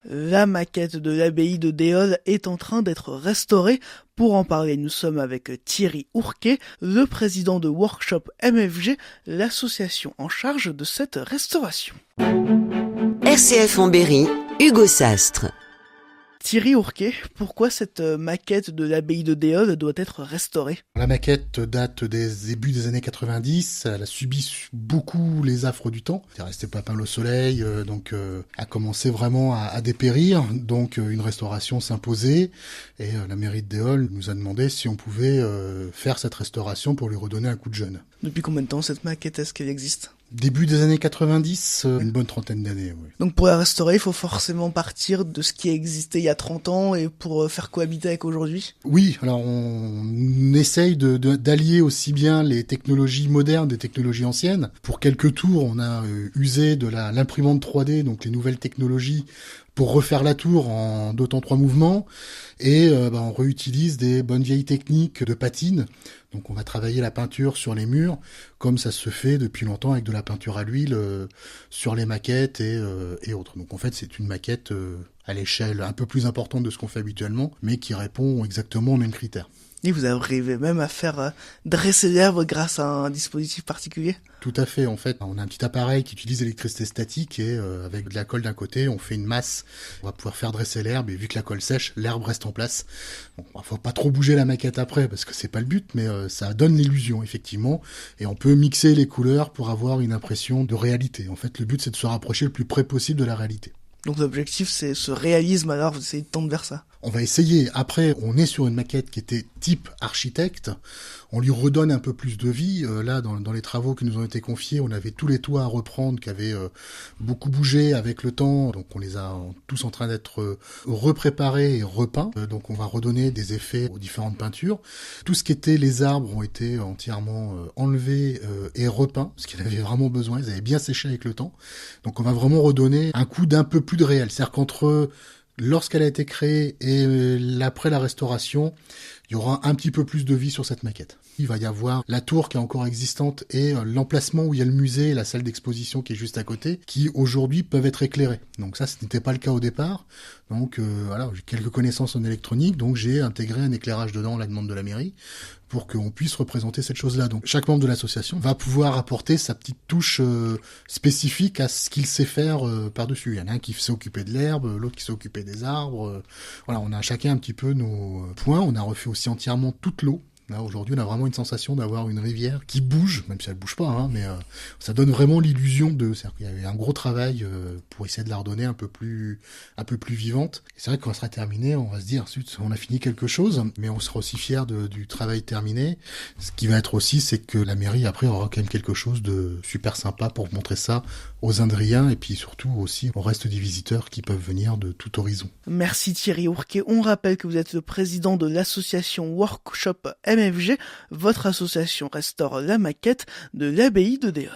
La maquette de l'abbaye de Déol est en train d'être restaurée. Pour en parler, nous sommes avec Thierry Ourquet, le président de Workshop MFG, l'association en charge de cette restauration. RCF en Berry, Hugo Sastre. Thierry Ourquet, pourquoi cette maquette de l'abbaye de Déol doit être restaurée ? La maquette date des débuts des années 90, elle a subi beaucoup les affres du temps. Elle est restée pas peint au soleil, donc a commencé vraiment à dépérir. Donc une restauration s'imposait et la mairie de Déol nous a demandé si on pouvait faire cette restauration pour lui redonner un coup de jeune. Depuis combien de temps cette maquette est-ce qu'elle existe ? Début des années 90, une bonne trentaine d'années, oui. Donc pour la restaurer, il faut forcément partir de ce qui existait il y a 30 ans et pour faire cohabiter avec aujourd'hui ? Oui, alors on essaye d'allier aussi bien les technologies modernes des technologies anciennes. Pour quelques tours, on a usé de l'imprimante 3D, donc les nouvelles technologies, pour refaire la tour en 2 temps 3 mouvements. Et on réutilise des bonnes vieilles techniques de patine. Donc on va travailler la peinture sur les murs, comme ça se fait depuis longtemps avec de la peinture à l'huile sur les maquettes et autres. Donc en fait c'est une maquette à l'échelle un peu plus importante de ce qu'on fait habituellement, mais qui répond exactement aux mêmes critères. Et vous arrivez même à faire dresser l'herbe grâce à un dispositif particulier ? Tout à fait, en fait, on a un petit appareil qui utilise l'électricité statique et avec de la colle d'un côté, on fait une masse. On va pouvoir faire dresser l'herbe et vu que la colle sèche, l'herbe reste en place. Bon, faut pas trop bouger la maquette après parce que c'est pas le but, mais ça donne l'illusion effectivement et on peut mixer les couleurs pour avoir une impression de réalité. En fait, le but c'est de se rapprocher le plus près possible de la réalité. Donc l'objectif c'est ce réalisme, alors vous essayez de tendre vers ça. On va essayer. Après, on est sur une maquette qui était type architecte. On lui redonne un peu plus de vie. Là, dans les travaux qui nous ont été confiés, on avait tous les toits à reprendre qui avaient beaucoup bougé avec le temps. Donc on les a tous en train d'être repréparés et repeints. Donc on va redonner des effets aux différentes peintures. Tout ce qui était les arbres ont été entièrement enlevés et repeints, parce qu'ils avaient vraiment besoin. Ils avaient bien séché avec le temps. Donc on va vraiment redonner un coup d'un peu plus de réel. C'est-à-dire qu'entre lorsqu'elle a été créée et après la restauration, il y aura un petit peu plus de vie sur cette maquette. Il va y avoir la tour qui est encore existante et l'emplacement où il y a le musée et la salle d'exposition qui est juste à côté, qui aujourd'hui peuvent être éclairés. Donc ça, ce n'était pas le cas au départ. Donc voilà, j'ai quelques connaissances en électronique, donc j'ai intégré un éclairage dedans à la demande de la mairie pour qu'on puisse représenter cette chose-là. Donc chaque membre de l'association va pouvoir apporter sa petite touche spécifique à ce qu'il sait faire par-dessus. Il y en a un qui sait s'occuper de l'herbe, l'autre qui sait s'occuper des arbres. Voilà, on a chacun un petit peu nos points. On a refait aussi entièrement toute l'eau. Là, aujourd'hui, on a vraiment une sensation d'avoir une rivière qui bouge, même si elle bouge pas, hein, mais ça donne vraiment l'illusion de... C'est-à-dire qu'il y avait un gros travail pour essayer de la redonner un peu plus vivante. Et c'est vrai que quand elle sera terminée, on va se dire, on a fini quelque chose, mais on sera aussi fiers du travail terminé. Ce qui va être aussi, c'est que la mairie, après, aura quand même quelque chose de super sympa pour montrer ça aux Indriens et puis surtout aussi au reste des visiteurs qui peuvent venir de tout horizon. Merci Thierry Ourquet. On rappelle que vous êtes le président de l'association Workshop MFG. Votre association restaure la maquette de l'abbaye de Déol.